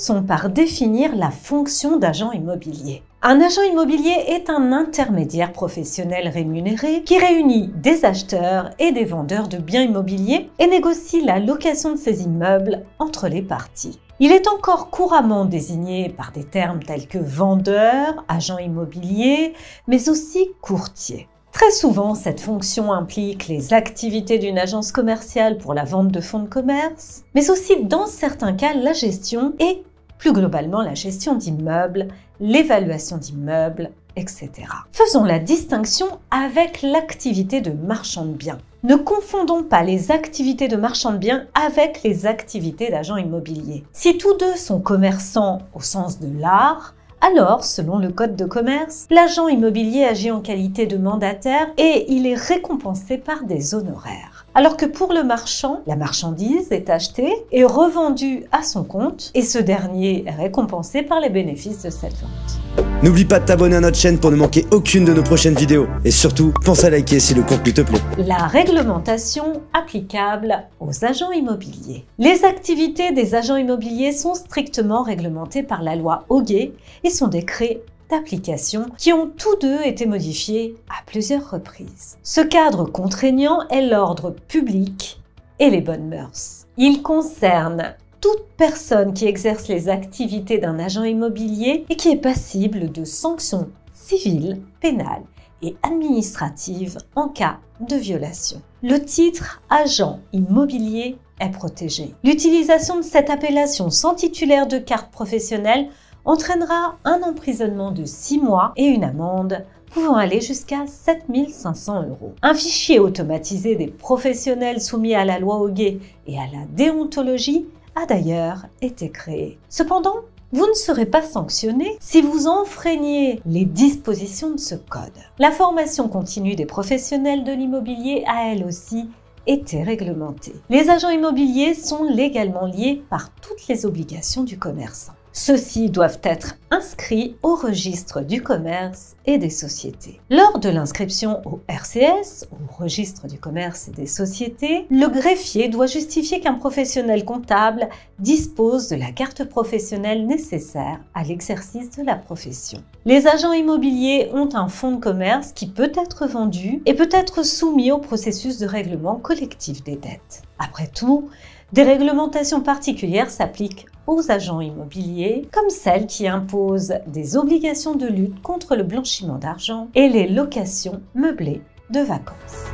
Commençons par définir la fonction d'agent immobilier. Un agent immobilier est un intermédiaire professionnel rémunéré qui réunit des acheteurs et des vendeurs de biens immobiliers et négocie la location de ces immeubles entre les parties. Il est encore couramment désigné par des termes tels que vendeur, agent immobilier, mais aussi courtier. Très souvent, cette fonction implique les activités d'une agence commerciale pour la vente de fonds de commerce, mais aussi dans certains cas la gestion et plus globalement la gestion d'immeubles, l'évaluation d'immeubles, etc. Faisons la distinction avec l'activité de marchand de biens. Ne confondons pas les activités de marchand de biens avec les activités d'agent immobilier. Si tous deux sont commerçants au sens de l'art, alors, selon le code de commerce, l'agent immobilier agit en qualité de mandataire et il est récompensé par des honoraires. Alors que pour le marchand, la marchandise est achetée et revendue à son compte et ce dernier est récompensé par les bénéfices de cette vente. N'oublie pas de t'abonner à notre chaîne pour ne manquer aucune de nos prochaines vidéos. Et surtout, pense à liker si le contenu te plaît. La réglementation applicable aux agents immobiliers. Les activités des agents immobiliers sont strictement réglementées par la loi Hoguet et son décret d'application qui ont tous deux été modifiés à plusieurs reprises. Ce cadre contraignant est l'ordre public et les bonnes mœurs. Il concerne toute personne qui exerce les activités d'un agent immobilier et qui est passible de sanctions civiles, pénales et administratives en cas de violation. Le titre agent immobilier est protégé. L'utilisation de cette appellation sans titulaire de carte professionnelle entraînera un emprisonnement de 6 mois et une amende pouvant aller jusqu'à 7 500 €. Un fichier automatisé des professionnels soumis à la loi Hoguet et à la déontologie a d'ailleurs été créé. Cependant, vous ne serez pas sanctionné si vous enfreignez les dispositions de ce code. La formation continue des professionnels de l'immobilier a elle aussi été réglementée. Les agents immobiliers sont légalement liés par toutes les obligations du commerçant. Ceux-ci doivent être inscrits au registre du commerce et des sociétés. Lors de l'inscription au RCS, au registre du commerce et des sociétés, le greffier doit justifier qu'un professionnel comptable dispose de la carte professionnelle nécessaire à l'exercice de la profession. Les agents immobiliers ont un fonds de commerce qui peut être vendu et peut être soumis au processus de règlement collectif des dettes. Après tout, des réglementations particulières s'appliquent aux agents immobiliers, comme celles qui imposent des obligations de lutte contre le blanchiment d'argent et les locations meublées de vacances.